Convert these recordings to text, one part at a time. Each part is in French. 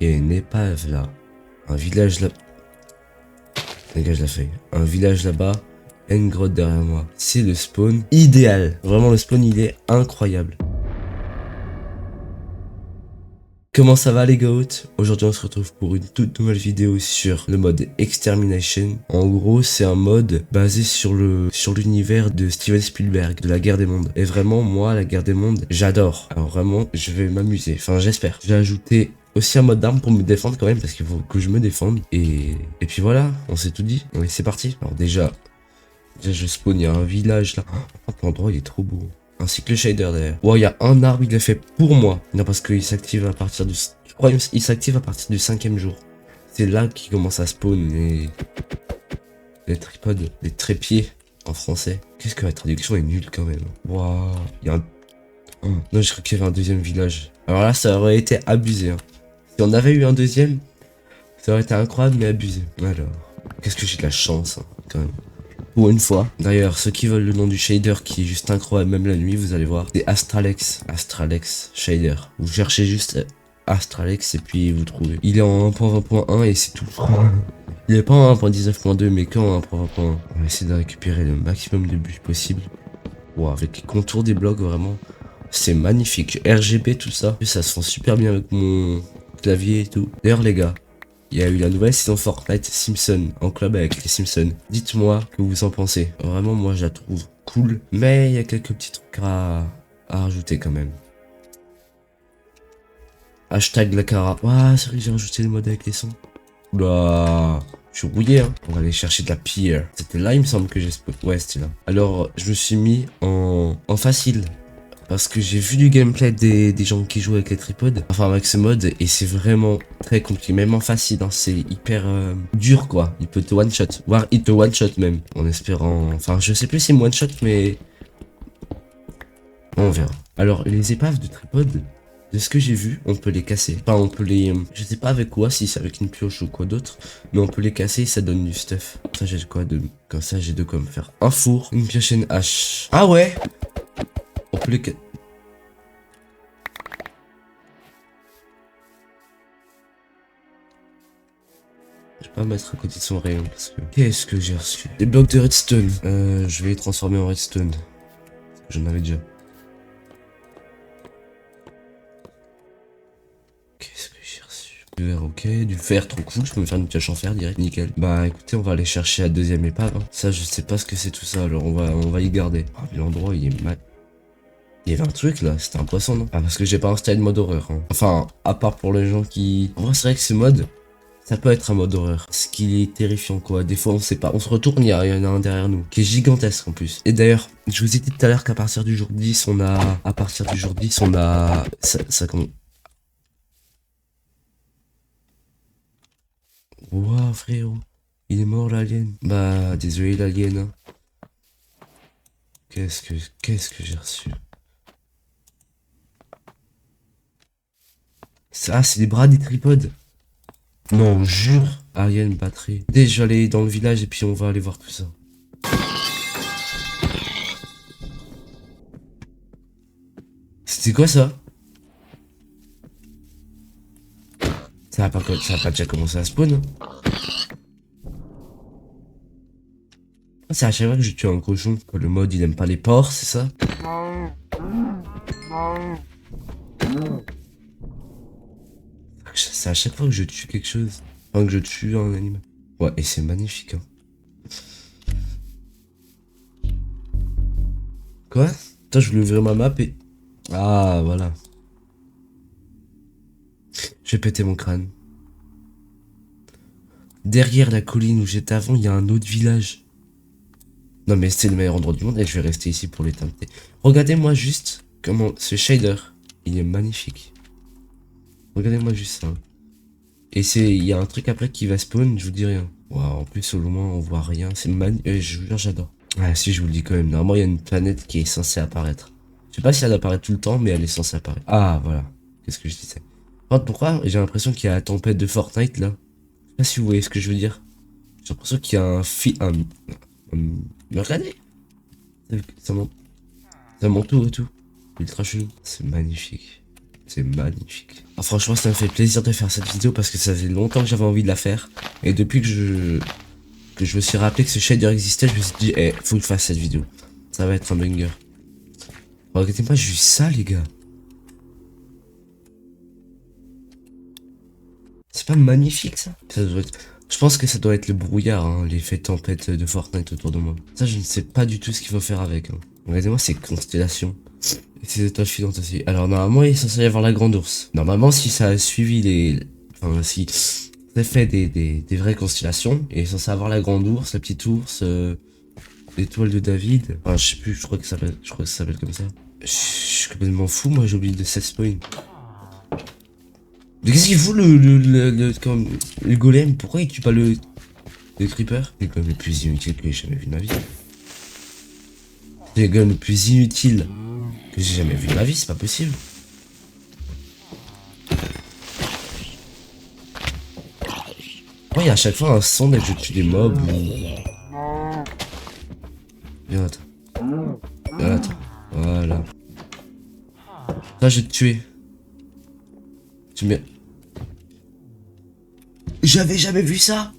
Il y a une épave là. Un village là. Dégage la feuille. Un village là-bas. Et une grotte derrière moi. C'est le spawn idéal. Vraiment, le spawn, il est incroyable. Comment ça va les goats? Aujourd'hui on se retrouve pour une toute nouvelle vidéo sur le mode Extermination. En gros c'est un mode basé sur l'univers de Steven Spielberg, de la guerre des mondes. Et vraiment moi la guerre des mondes j'adore. Alors vraiment je vais m'amuser, enfin j'espère. J'ai ajouté aussi un mode d'arme pour me défendre quand même parce qu'il faut que je me défende. Et puis voilà, on s'est tout dit. Oui c'est parti. Alors déjà je spawn, il y a un village là. Oh, l'endroit il est trop beau. Ainsi que le shader d'ailleurs. Ouais, il y a un arbre, il est fait pour moi. Non, parce qu'il s'active à partir du... Je crois qu'il s'active à partir du 5e jour. C'est là qu'il commence à spawn les tripodes, les trépieds en français. Qu'est-ce que la traduction est nulle quand même. Waouh, il y a un... Oh, non, je crois qu'il y avait un deuxième village. Alors là, ça aurait été abusé. Hein. Si on avait eu un deuxième, ça aurait été incroyable mais abusé. Alors, qu'est-ce que j'ai de la chance hein, quand même. Pour une fois. D'ailleurs, ceux qui veulent le nom du shader qui est juste incroyable, même la nuit, vous allez voir. C'est Astralex. Astralex Shader. Vous cherchez juste Astralex et puis vous trouvez. Il est en 1.20.1 et c'est tout. Il est pas en 1.19.2 mais qu'en 1.20.1. On va essayer de récupérer le maximum de buts possible. Wow, avec les contours des blocs, vraiment. C'est magnifique. RGB, tout ça. Ça se fait super bien avec mon clavier et tout. D'ailleurs, les gars. Il y a eu la nouvelle saison Fortnite Simpson en club avec les Simpsons. Dites-moi ce que vous en pensez. Vraiment, moi, je la trouve cool. Mais il y a quelques petits trucs à rajouter quand même. Hashtag la cara. Ouah, c'est vrai que j'ai rajouté le mode avec les sons. Oula, je suis rouillé, hein. On va aller chercher de la pierre. C'était là, il me semble que j'ai... Ouais, c'était là. Alors, je me suis mis en facile. Parce que j'ai vu du gameplay des gens qui jouent avec les tripodes, enfin avec ce mode, et c'est vraiment très compliqué, même en facile, hein, c'est hyper dur quoi, il peut te one shot, voire il te one shot même, en espérant, enfin je sais plus s'il me one shot mais on verra. Alors les épaves de tripode, de ce que j'ai vu, on peut les casser, enfin on peut les, je sais pas avec quoi, si c'est avec une pioche ou quoi d'autre, mais on peut les casser et ça donne du stuff. Ça j'ai de quoi de, comme ça j'ai de quoi me faire un four, une pioche et une hache. Ah ouais. On peut les... Je vais pas mettre à côté de son rayon parce que... Qu'est-ce que j'ai reçu? Des blocs de redstone. Je vais les transformer en redstone. J'en avais déjà. Qu'est-ce que j'ai reçu? Du verre, ok. Du fer, trop cool. Je peux me faire une pioche en fer direct, nickel. Bah écoutez, on va aller chercher la deuxième épave. Hein. Ça, je sais pas ce que c'est tout ça. Alors on va y garder. Ah, mais l'endroit, il est mal. Il y avait un truc là, c'était un poisson, non? Ah, parce que j'ai pas installé le mode horreur. Hein. Enfin, à part pour les gens qui... En vrai, c'est vrai que ce mode... Ça peut être un mode horreur. Ce qui est terrifiant quoi. Des fois on sait pas. On se retourne, il y en a un derrière nous. Qui est gigantesque en plus. Et d'ailleurs, je vous ai dit tout à l'heure qu'à partir du jour 10, on a... À partir du jour 10, on a... Ça comment... Ouah frérot. Il est mort l'alien. Bah désolé l'alien. Hein. Qu'est-ce que j'ai reçu? Ça, c'est les bras des tripodes. Non, jure. Alien batterie. Déjà, je vais aller dans le village et puis on va aller voir tout ça. C'était quoi ça? Ça a pas déjà commencé à spawn hein. C'est à chaque fois que je tue un cochon que le mode il aime pas les porcs, c'est ça? C'est à chaque fois que je tue quelque chose. Enfin que je tue un animal. Ouais, et c'est magnifique hein. Quoi? Putain, je voulais ouvrir ma map et... Ah, voilà. J'ai pété mon crâne. Derrière la colline où j'étais avant, il y a un autre village. Non mais c'est le meilleur endroit du monde et je vais rester ici pour l'éternité. Regardez-moi juste comment ce shader, il est magnifique. Regardez-moi juste ça. Et il y a un truc après qui va spawn, je vous dis rien. Waouh, en plus au loin on voit rien, c'est magnifique, je vous jure j'adore. Ah si je vous le dis quand même, normalement il y a une planète qui est censée apparaître. Je sais pas si elle apparaît tout le temps mais elle est censée apparaître. Ah voilà, qu'est-ce que je disais. Pourquoi j'ai l'impression qu'il y a la tempête de Fortnite là. Je sais pas si vous voyez ce que je veux dire. J'ai l'impression qu'il y a mais regardez, ça monte tout et tout. Ultra chelou. C'est magnifique. C'est magnifique. Ah, franchement, ça me fait plaisir de faire cette vidéo parce que ça faisait longtemps que j'avais envie de la faire. Et depuis que je me suis rappelé que ce shader existait, je me suis dit, eh, faut que je fasse cette vidéo. Ça va être un banger. Regardez-moi juste ça, les gars. C'est pas magnifique, ça? Ça doit être... Je pense que ça doit être le brouillard, hein, l'effet tempête de Fortnite autour de moi. Ça, je ne sais pas du tout ce qu'il faut faire avec. Hein. Regardez-moi ces constellations. Et ces étoiles filantes aussi. Alors, normalement, il est censé y avoir la grande ours. Normalement, si ça a suivi les... Enfin, si ça fait des vraies constellations, il est censé avoir la grande ours, la petite ours, l'étoile de David. Enfin, je sais plus, je crois que ça s'appelle comme ça. Je suis complètement fou, moi, j'ai oublié de set spawn. Mais qu'est-ce qu'il fout le golem? Pourquoi il tue pas le creeper? C'est le golem le plus inutile que j'ai jamais vu de ma vie. C'est le golem le plus inutile que j'ai jamais vu de ma vie, c'est pas possible. Pourquoi il y a à chaque fois un son dès que je tue des mobs ou... Viens là, toi. Viens là, toi. Voilà. Là, je vais te tuer. Tu mets... J'avais jamais vu ça.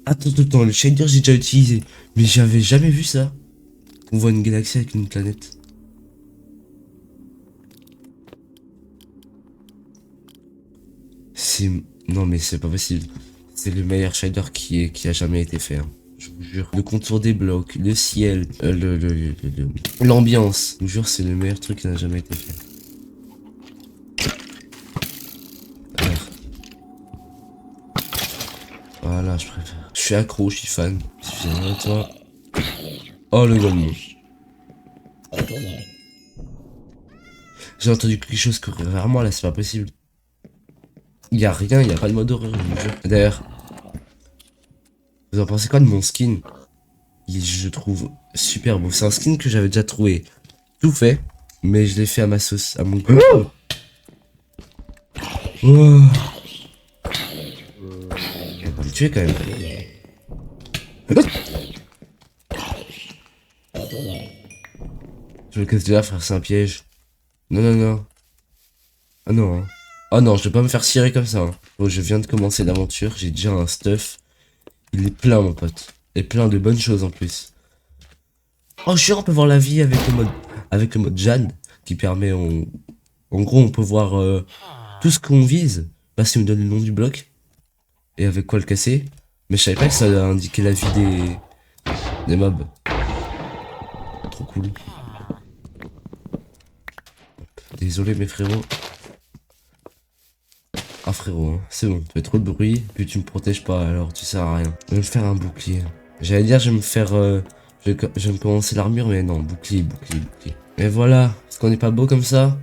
Attends, le shader j'ai déjà utilisé. Mais j'avais jamais vu ça. On voit une galaxie avec une planète. C'est... Non mais c'est pas possible. C'est le meilleur shader qui a jamais été fait. Hein. Je vous jure. Le contour des blocs, le ciel, l'ambiance. Je vous jure, c'est le meilleur truc qui n'a jamais été fait. Voilà, je préfère. Je suis accro, je suis fan. Excusez-moi, toi. Oh, le golem. J'ai entendu quelque chose courir vers moi, là, c'est pas possible. Y a rien, y a pas de mode horreur, je vous jure. D'ailleurs, vous en pensez quoi de mon skin? Je trouve super beau. C'est un skin que j'avais déjà trouvé tout fait, mais je l'ai fait à ma sauce, à mon goût. Oh. On va me tuer quand même. Je me casse déjà, frère, c'est un piège. Non. Ah non, hein. Ah non, je vais pas me faire cirer comme ça. Hein. Bon, je viens de commencer l'aventure, j'ai déjà un stuff. Il est plein, mon pote. Et plein de bonnes choses en plus. Oh, je suis sûr, on peut voir la vie avec le mode Jeanne, qui permet, en gros, on peut voir tout ce qu'on vise. Là, ça me donne le nom du bloc. Et avec quoi le casser. Mais je savais pas que ça indiquait la vie des mobs. Trop cool. Désolé, mes frérots. Ah frérot, hein, c'est bon, tu fais trop de bruit, puis tu me protèges pas, alors tu sers à rien. Je vais me faire un bouclier. J'allais dire, je vais me faire... je vais me commencer l'armure, mais non, bouclier. Et voilà, est-ce qu'on est pas beau comme ça?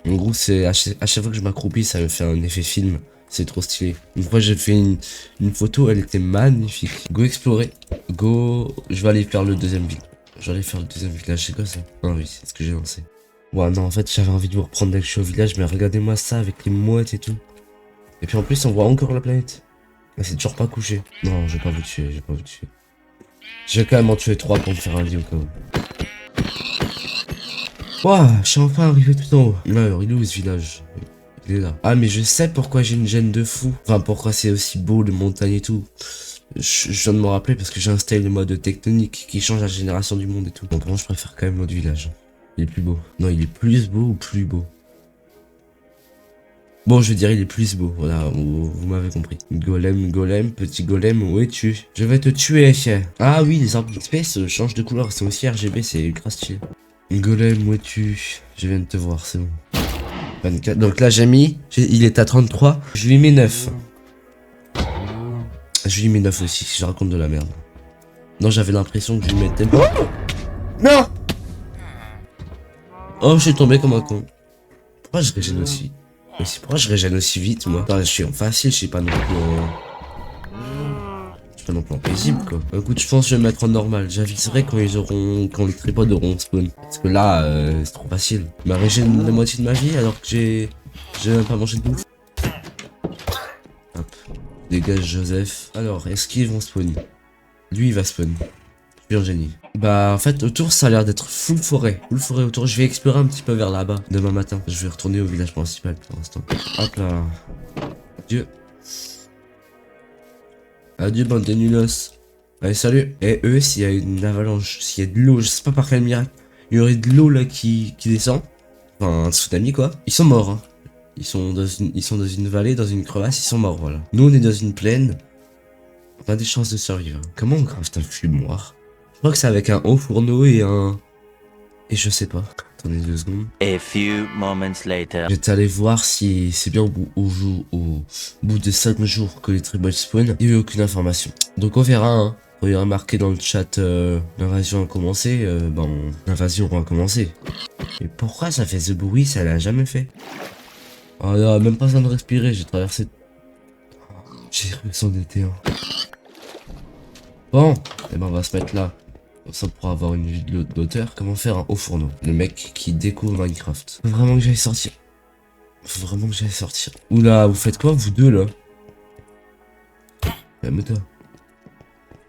En gros, c'est à chaque fois que je m'accroupis, ça me fait un effet film. C'est trop stylé. Une fois, j'ai fait une photo, elle était magnifique. Go explorer. Go... Je vais aller faire le deuxième village, c'est quoi ça? Ah oui, c'est ce que j'ai lancé. Ouais, non, en fait, j'avais envie de vous reprendre dès que je suis au village, mais regardez-moi ça avec les mouettes et tout. Et puis en plus, on voit encore la planète. Mais c'est toujours pas couché. Non, je vais pas vous tuer, Je vais quand même en tuer 3 pour me faire un lit au cas où. Ouah, je suis enfin arrivé tout en haut. Alors, il est où ce village? Il est là. Ah, mais je sais pourquoi j'ai une gêne de fou. Enfin, pourquoi c'est aussi beau, les montagnes et tout. Je viens de me rappeler parce que j'ai installé le mode tectonique qui change la génération du monde et tout. Bon, pour moi, je préfère quand même l'autre village. Il est plus beau. Non, il est plus beau ou plus beau? Bon, je veux dire, il est plus beau. Voilà, vous m'avez compris. Golem, petit golem, où es-tu? Je vais te tuer, chien. Ah oui, les arbres d'espèces changent de couleur. C'est aussi RGB, c'est ultra stylé. Golem, où es-tu? Je viens de te voir, c'est bon. 24. Donc là, il est à 33. Je lui mets 9. Je lui mets 9 aussi, si je raconte de la merde. Non, j'avais l'impression que je lui mettais... Non! Oh, je suis tombé comme un con. Pourquoi je régène aussi? Pourquoi je régène aussi vite, moi? Attends, je suis en facile, je suis pas non plus je suis pas non plus en paisible, quoi. Écoute, je pense que je vais me mettre en normal. J'aviserai quand quand les tripodes auront spawn. Parce que là, c'est trop facile. Ma régène la moitié de ma vie alors que j'ai même pas mangé de bouffe. Hop. Dégage Joseph. Alors, est-ce qu'ils vont spawn? Lui, il va spawn. Je pur génie. Bah en fait autour ça a l'air d'être full forêt. Full forêt autour. Je vais explorer un petit peu vers là-bas demain matin. Je vais retourner au village principal pour l'instant. Hop là. Adieu. Adieu bande de nulos. Allez salut. Et eux s'il y a une avalanche, s'il y a de l'eau, je sais pas par quel miracle, il y aurait de l'eau là qui descend. Enfin un tsunami quoi. Ils sont morts hein. Ils sont dans une vallée, dans une crevasse, ils sont morts voilà. Nous on est dans une plaine. On a des chances de survivre. Comment on craft un fumoir? Je crois que c'est avec un haut fourneau et un... Et je sais pas. Attendez 2 secondes. A few moments later. J'étais allé voir si c'est bien au bout de 5 jours que les tribals spawn. Il n'y a eu aucune information. Donc on verra hein. Quand il y aura marqué dans le chat l'invasion a commencé, l'invasion aura commencé. Et pourquoi ça fait ce bruit? Ça l'a jamais fait. Oh là, même pas besoin de respirer, j'ai traversé... J'ai cru que c'en était un. Bon, et ben on va se mettre là. Comme ça pour avoir une vue de l'auteur. Comment faire un haut fourneau? Le mec qui découvre Minecraft. Faut vraiment que j'aille sortir. Faut vraiment que j'aille sortir. Oula, vous faites quoi vous deux là? Calme-toi.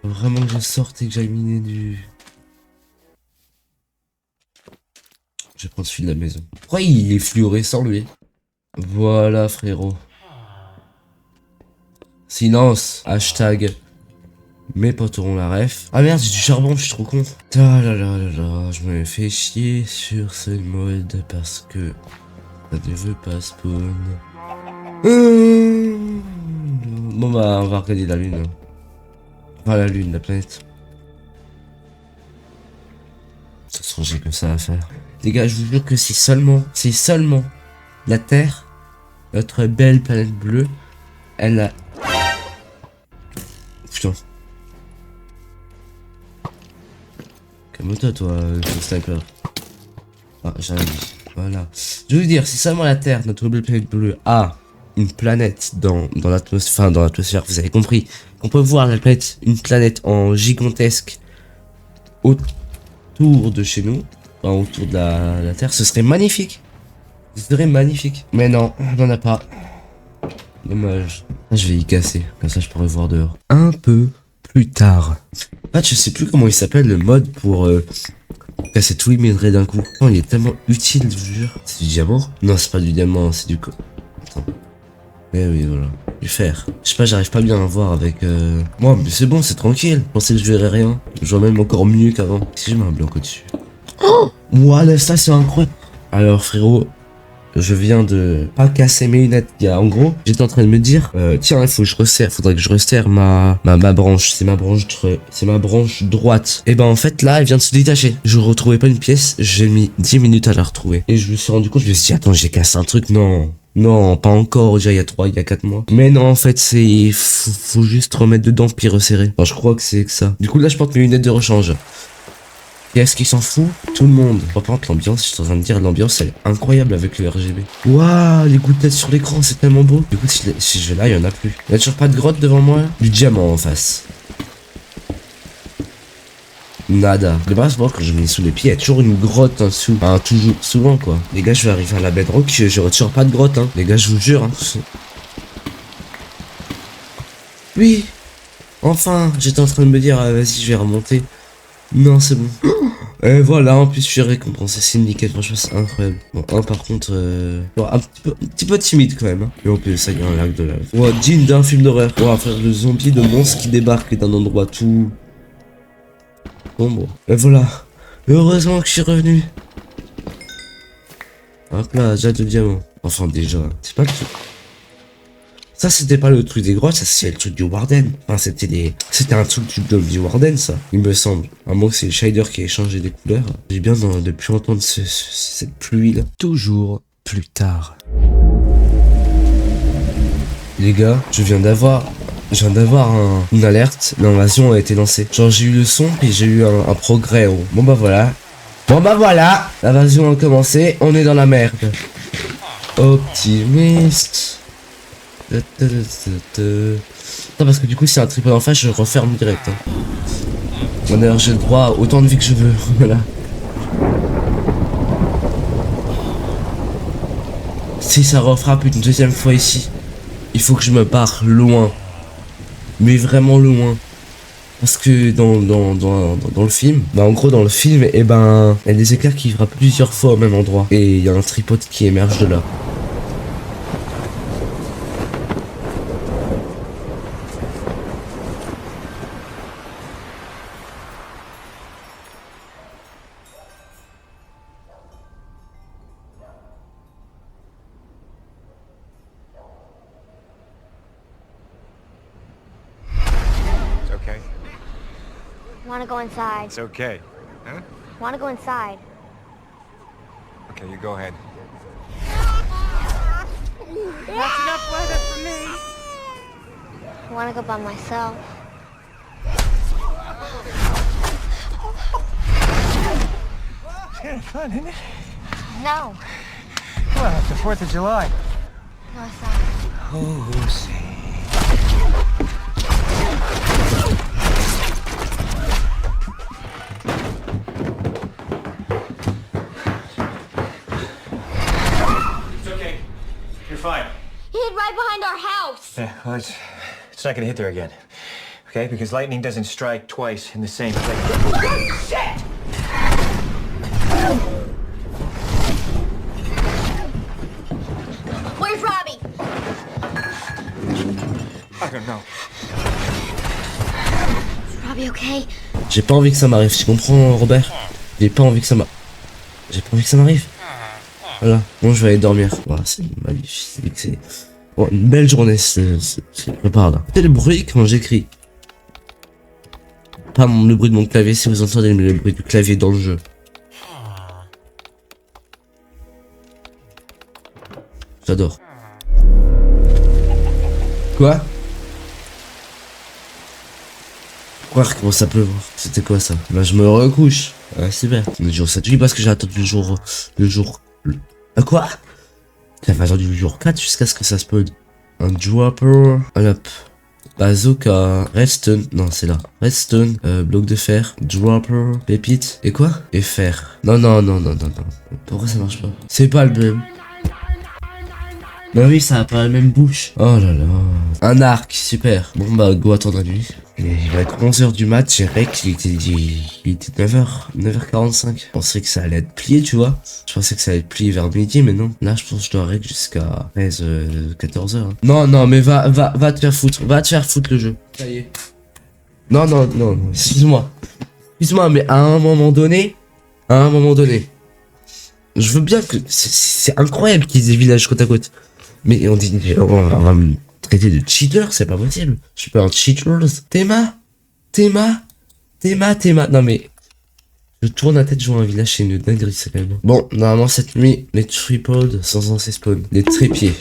Faut vraiment que je sorte et que j'aille miner du... Je vais prendre celui de la maison. Pourquoi il est fluorescent lui? Voilà frérot. Silence. Hashtag. Mes potes auront la ref. Ah merde, j'ai du charbon, je suis trop con. Ah là là là là, je me fais chier sur ce mode parce que ça ne veut pas spawn. Bon bah, on va regarder la lune. Enfin la lune, la planète. Ça se j'ai que ça à faire. Les gars, je vous jure que c'est seulement la Terre, notre belle planète bleue, elle a... Putain. Calme-toi toi, le sniper. Ah, j'ai rien dit. Voilà. Je veux dire, si seulement la Terre, notre belle planète bleue, a une planète dans l'atmosphère, vous avez compris. On peut voir la planète, une planète en gigantesque autour de chez nous, enfin, autour de la Terre, ce serait magnifique. Ce serait magnifique. Mais non, on n'en a pas. Dommage. Je vais y casser, comme ça je pourrais voir dehors. Un peu plus tard. En fait, je sais plus comment il s'appelle le mode pour casser tous les minerais d'un coup. Oh, il est tellement utile, je vous jure. C'est du diamant? Non, c'est pas du diamant, c'est du... Attends. Eh oui, voilà. Du fer. Je sais pas, j'arrive pas bien à voir avec... Moi, mais c'est bon, c'est tranquille. Je pensais que je verrais rien. Je vois même encore mieux qu'avant. Si je mets un bloc au-dessus. Oh, voilà, ça c'est incroyable. Alors, frérot... Je viens de pas casser mes lunettes. En gros, j'étais en train de me dire, tiens, il faut que je resserre. Faudrait que je resserre ma branche. C'est ma branche droite. Et ben en fait là, elle vient de se détacher. Je retrouvais pas une pièce. J'ai mis 10 minutes à la retrouver. Et je me suis rendu compte. Je me suis dit, attends, j'ai cassé un truc. Non, non, pas encore. Déjà il y a 4 mois. Mais non, en fait c'est faut juste remettre dedans puis resserrer. Enfin, je crois que c'est que ça. Du coup là, je porte mes lunettes de rechange. Qu'est-ce qui s'en fout? Tout le monde. Par contre, l'ambiance, je suis en train de dire, l'ambiance, elle est incroyable avec le RGB. Waouh, les gouttelettes sur l'écran, c'est tellement beau. Du coup, si je vais là, il y en a plus. Il y a toujours pas de grotte devant moi. Du diamant en face. Nada. De base, moi, quand je mets sous les pieds, il y a toujours une grotte en dessous. Enfin, toujours, souvent, quoi. Les gars, je vais arriver à la bedrock, j'aurai toujours pas de grotte, hein. Les gars, je vous jure, hein. Oui. Enfin, j'étais en train de me dire, vas-y, je vais remonter. Non, c'est bon. Et voilà, en plus je suis récompensé, c'est nickel, franchement c'est incroyable. Bon, par contre, un petit peu timide quand même. Hein. Et on peut ça y a un lac de lave. Oh, digne d'un film d'horreur. Oh, faire le zombie de monstre qui débarque d'un endroit tout... Bon. Et voilà. Heureusement que je suis revenu. Hop là, déjà de diamant. Enfin déjà, c'est pas le truc. Ça c'était pas le truc des grottes, ça c'est le truc du Warden. Enfin c'était un truc du Warden ça, il me semble. À moins que c'est le shader qui a changé des couleurs. J'ai bien depuis entendre cette pluie là. Toujours plus tard. Les gars, je viens d'avoir une alerte, l'invasion a été lancée. Genre j'ai eu le son et j'ai eu un progrès oh. Bon bah voilà, l'invasion a commencé, on est dans la merde. Optimiste. Non, parce que du coup si c'est un triple en face je referme direct hein. Bon d'ailleurs j'ai le droit à autant de vie que je veux. Voilà. Si ça refrappe une deuxième fois ici, il faut que je me barre loin. Mais vraiment loin. Parce que dans le film, bah en gros dans le film, et ben il y a des éclairs qui frappent plusieurs fois au même endroit. Et il y a un tripode qui émerge de là. It's okay. Wanna go inside. It's okay. Huh? Wanna go inside. Okay, you go ahead. That's enough weather for me. I wanna go by myself. It's kind of fun, isn't it? No. Come on, it's the 4th of July. No, it's not. Oh, see. It's okay. You're fine. He hid right behind our house. Yeah, well, it's not gonna hit there again. Okay, because lightning doesn't strike twice in the same place. Shit! Where's Robbie? I don't know. Is Robbie okay? J'ai pas envie que ça m'arrive, tu comprends Robert? J'ai pas envie que ça m'arrive. Voilà, bon je vais aller dormir. Voilà, c'est magnifique, c'est bon, une belle journée, c'est prépare là. C'est le bruit quand j'écris. Pas le bruit de mon clavier si vous entendez, mais le bruit du clavier dans le jeu. J'adore. Quoi? Croire comment ça pleuvoir. C'était quoi ça? Bah je me recouche. Ah c'est bien. Le jour 7. Oui parce que j'ai attendu le jour. Quoi? J'avais attendu le jour 4 jusqu'à ce que ça spawn. Un dropper. Un up. Bazooka. Redstone. Non c'est là. Redstone. Bloc de fer. Dropper. Pépite. Et quoi? Et fer. Non. Pourquoi ça marche pas? C'est pas le même. Bah oui, ça a pas la même bouche. Oh là là. Un arc, super. Bon bah go attendre la nuit. Et il va être 11h du mat, j'ai rec, il était 9h45. Je pensais que ça allait être plié, tu vois. Je pensais que ça allait être plié vers midi, mais non. Là, je pense que je dois rec jusqu'à 14h. Hein. Non, mais va te faire foutre. Va te faire foutre le jeu. Ça y est. Non, excuse-moi. Excuse-moi, mais à un moment donné, je veux bien que... C'est incroyable qu'ils aient des villages côte à côte. Mais on dit... On va me traiter de cheater, c'est pas possible. Je suis pas un cheater. Théma. Non mais... Je tourne la tête, je vois un village, c'est une dinguerie, c'est quand même... Bon, normalement cette nuit, les tripodes sont censés spawn. Les trépieds.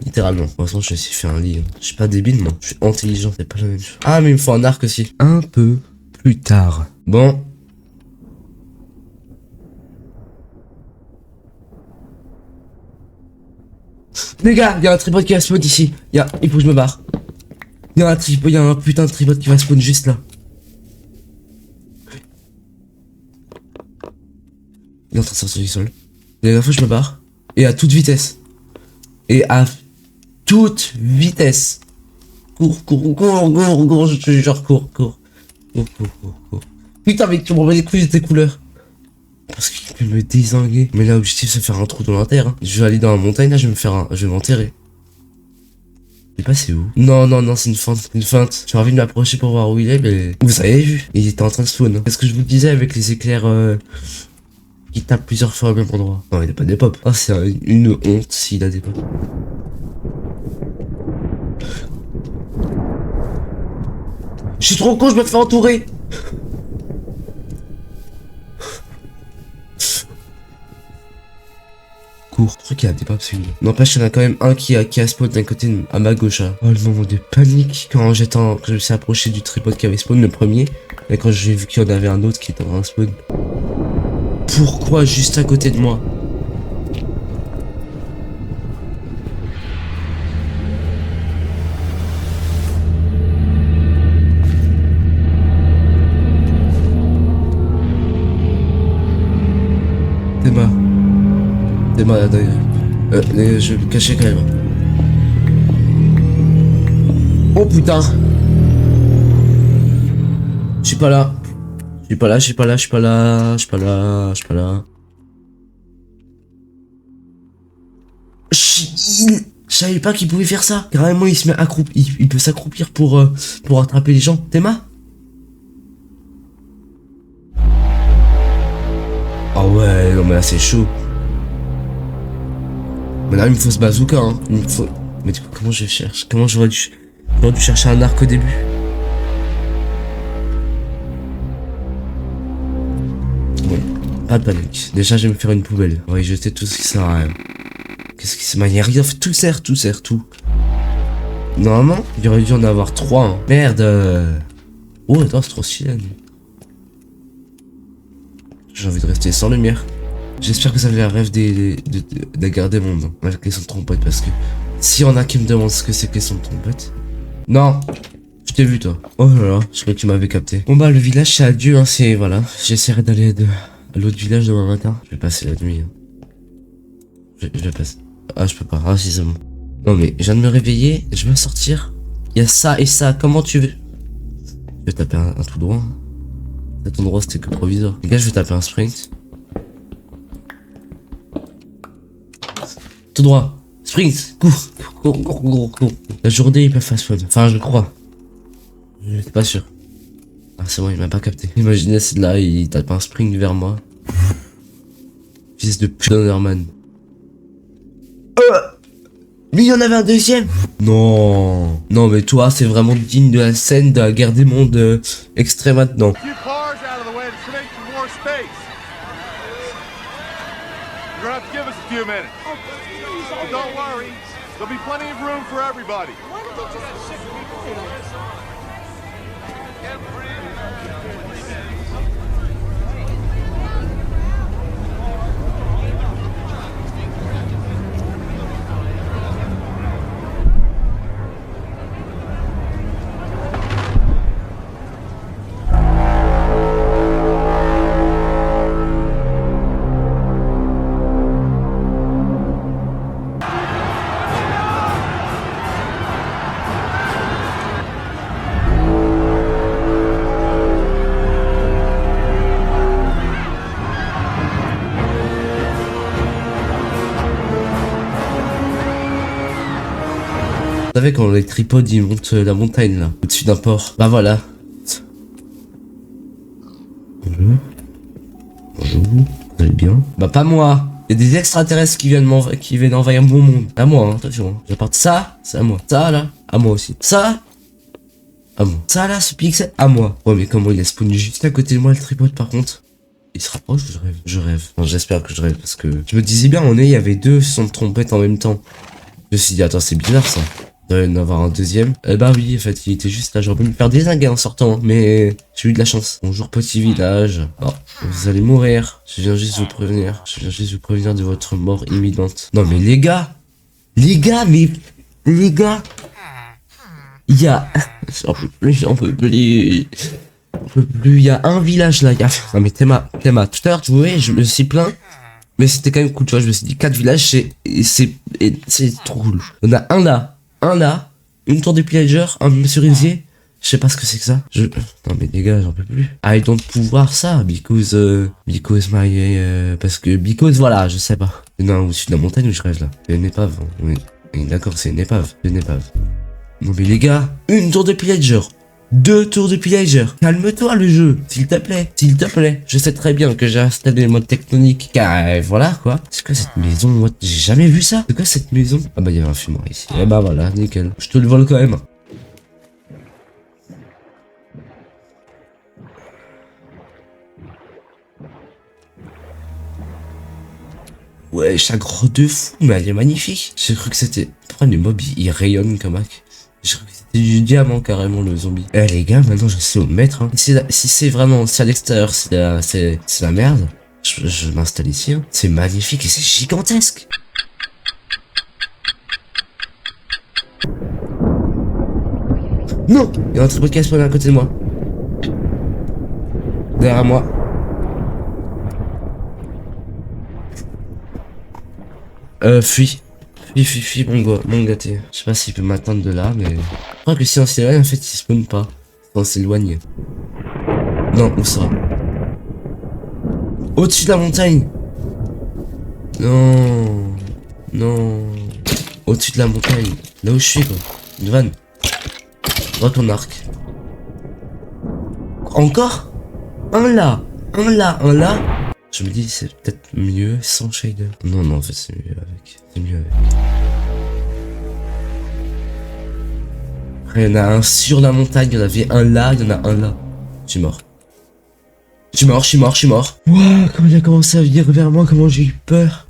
Littéralement. De toute façon, je me suis fait un lit. Je suis pas débile, moi. Je suis intelligent, c'est pas la même chose. Ah, mais il me faut un arc aussi. Un peu plus tard. Bon... Les gars, il y a un tripod qui va spawn ici. Il faut que je me barre. Il y a un putain de tripod qui va spawn juste là. Il est en train de sortir du sol. La dernière fois je me barre. Et à toute vitesse. Cours, je te jure, cours. Putain, mais tu m'en mets les couilles de tes couleurs. Parce qu'il peut me dézinguer. Mais là, l'objectif, c'est faire un trou dans la terre. Hein. Je vais aller dans la montagne, là, je vais m'enterrer. Je sais pas c'est où. Non, c'est une feinte. J'ai envie de m'approcher pour voir où il est, mais... Vous avez vu? Il était en train de spawn. Hein. Qu'est-ce que je vous disais avec les éclairs qui tapent plusieurs fois au même endroit? Non, il n'a pas des pop. Ah, c'est une honte s'il a des pop. Je suis trop con, je me fais entourer. Cours. Je crois qu'il y a des pops celui-là. N'empêche, il y en a quand même un qui a spawn d'un côté à ma gauche. Là. Oh, le moment de panique quand je me suis approché du tripod qui avait spawn le premier. Et quand j'ai vu qu'il y en avait un autre qui était en train de spawn. Pourquoi juste à côté de moi? T'es malade, je vais me cacher quand même. Oh putain. Je suis pas là. Je suis pas là, je suis pas là, je suis pas là, je suis pas là, je suis pas là. Je savais pas qu'il pouvait faire ça. Carrément, il se met accroupi. Il peut s'accroupir pour attraper les gens. Théma? Ah ouais, non mais là c'est chaud. Mais là il me faut ce bazooka, hein. Il me faut... Mais du coup, comment je cherche? Comment j'aurais dû chercher un arc au début? Bon, pas de panique. Déjà, je vais me faire une poubelle. On va y jeter tout ce qui sert à rien. Qu'est-ce qui se magne? Rien, tout sert, tout. Normalement, il aurait dû en avoir 3. Hein. Merde. Oh, attends, c'est trop stylé. J'ai envie de rester sans lumière. J'espère que ça avait un rêve de garder mon nom avec les sons de trompette, parce que s'il y en a qui me demandent ce que c'est que les sons de trompette. Non, je t'ai vu toi. Oh là là, je croyais que tu m'avais capté. Bon bah le village c'est adieu, hein, c'est voilà. J'essaierai d'aller à l'autre village demain matin. Je vais passer la nuit. Hein. Je vais passer. Ah je peux pas, ah si c'est bon. Non mais je viens de me réveiller, je vais sortir. Il y a ça et ça, comment tu veux? Je vais taper un tout droit. Cet endroit c'était que provisoire. Les gars, je vais taper un sprint. Tout droit. Sprint. Cours. La journée ils peuvent fast food. Enfin je crois. J'étais pas sûr. Ah c'est bon, il m'a pas capté. Imaginez c'est là, il tape un sprint vers moi. Fils de pute d'Underman. Mais il y en avait un deuxième. Non. Non mais toi c'est vraiment digne de la scène de la guerre des mondes extrême maintenant. You're gonna have to give us a few minutes. Oh, don't worry. There'll be plenty of room for everybody. Why don't they just shift people? Vous savez quand les tripodes ils montent la montagne là, au-dessus d'un port. Bah voilà. Bonjour. Vous allez bien? Bah pas moi. Il y a des extraterrestres qui viennent envahir mon monde. À moi, hein, attention. Hein. J'apporte ça, c'est à moi. Ça là, à moi aussi. Ça, à moi. Ça là, ce pixel, à moi. Ouais mais comment il a spawn juste à côté de moi le tripode par contre? Il se rapproche ou je rêve? Je rêve. Non, j'espère que je rêve parce que je me disais bien, il y avait 2 sons de trompette en même temps. Je me suis dit attends c'est bizarre ça. Il doit y en avoir un deuxième. Bah oui, en fait, il était juste là. J'aurais pu me faire dézinguer en sortant, mais j'ai eu de la chance. Bonjour petit village. Oh, vous allez mourir. Je viens juste vous prévenir. De votre mort imminente. Non mais les gars, il y a... J'en peux plus. Il y a un village là. Non mais Théma, tout à l'heure tu vois, je me suis plaint. Mais c'était quand même cool, tu vois. Je me suis dit 4 villages, c'est trop cool. On a un là, une tour de pillager, un cerisier. Je sais pas ce que c'est que ça. Non mais les gars, j'en peux plus. I don't pouvoir ça, because voilà, je sais pas. Non, au-dessus de la montagne où je rêve là. C'est une épave. Oui, d'accord, c'est une épave. Non mais les gars, une tour de pillager. 2 tours de pillager. Calme-toi le jeu, s'il te plaît. Je sais très bien que j'ai installé le mode tectonique, car voilà quoi. C'est quoi cette maison? Moi, j'ai jamais vu ça. C'est quoi cette maison? Ah bah il y avait un fumoir ici. Et bah voilà, nickel. Je te le vole quand même. Ouais, chaque grotte de fou, mais elle est magnifique. J'ai cru que c'était... Pourquoi les mobs ils rayonnent comme Mac? J'ai cru que c'était du diamant carrément le zombie. Eh les gars, maintenant je sais où me mettre. Hein. Si c'est vraiment, si à l'extérieur c'est la merde, je m'installe ici. Hein. C'est magnifique et c'est gigantesque. Non, il y a un tripode qui a spawné à côté de moi. Derrière moi. Fuis, mon gâté. Je sais pas s'il peut m'atteindre de là, mais... Je crois que si on s'éloigne, en fait, il spawn pas. On s'éloigne. Non, où ça? Au-dessus de la montagne. Non. Non. Au-dessus de la montagne. Là où je suis, quoi. Van. Droit ton arc. Encore? Un là. Un là. Un là. Je me dis, c'est peut-être mieux sans shader. Non, non, en fait, c'est mieux avec. C'est mieux avec. Après, il y en a un sur la montagne. Il y en avait un là. Il y en a un là. Je suis mort. Je suis mort, je suis mort, je suis mort. Wouah, comment il a commencé à venir vers moi, comment j'ai eu peur.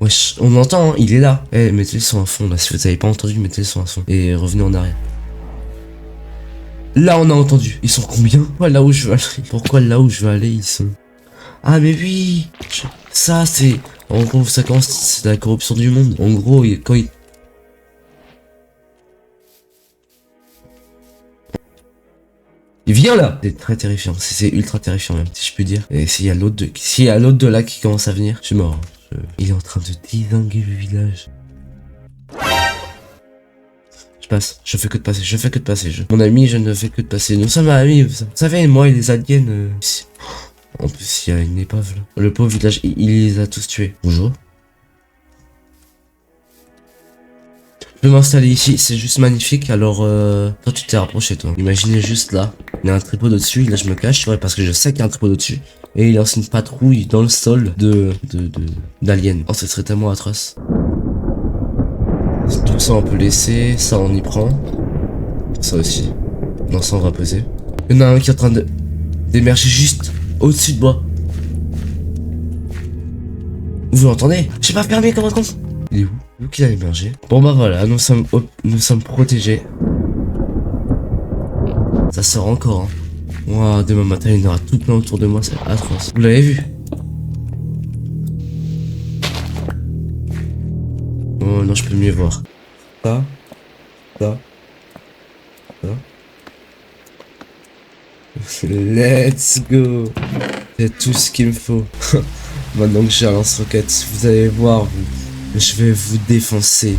Wesh, on entend, hein, il est là. Eh, mettez le son à fond, là, si vous avez pas entendu, mettez le son à fond. Et revenez en arrière. Là, on a entendu. Ils sont combien? Pourquoi là où je veux aller? Pourquoi là où je veux aller, ils sont... Ah, mais oui. Ça, c'est... En gros, ça commence, c'est la corruption du monde. En gros, quand il... Il vient là. C'est très terrifiant, c'est ultra terrifiant même, si je peux dire. Et s'il y a l'autre de là qui commence à venir, je suis mort. Il est en train de dézinguer le village. Je passe, je fais que de passer, je fais que de passer. Mon ami, je ne fais que de passer. Nous sommes amis, vous savez, moi et les aliens. En plus, il y a une épave là. Le pauvre village, il les a tous tués. Bonjour. Je peux m'installer ici, c'est juste magnifique. Alors, toi tu t'es rapproché toi. Imaginez juste là, il y a un trépeau dessus, là je me cache, tu vois, parce que je sais qu'il y a un trépeau dessus. Et il lance une patrouille dans le sol d'aliens. Oh, ce serait tellement atroce. Tout ça on peut laisser, ça on y prend. Ça aussi. Non, ça on va poser. Il y en a un qui est en train d'émerger juste au-dessus de moi. Vous l'entendez? J'ai pas fermé comme un con. Il est où? Où qu'il a émergé? Bon bah voilà, nous sommes protégés. Ça sort encore, hein. Ouah, demain matin il y en aura tout plein autour de moi, c'est atroce. Vous l'avez vu? Oh non, je peux mieux voir. Ça. Let's go. C'est tout ce qu'il me faut. Maintenant que j'ai un lance-roquette, vous allez voir, je vais vous défoncer.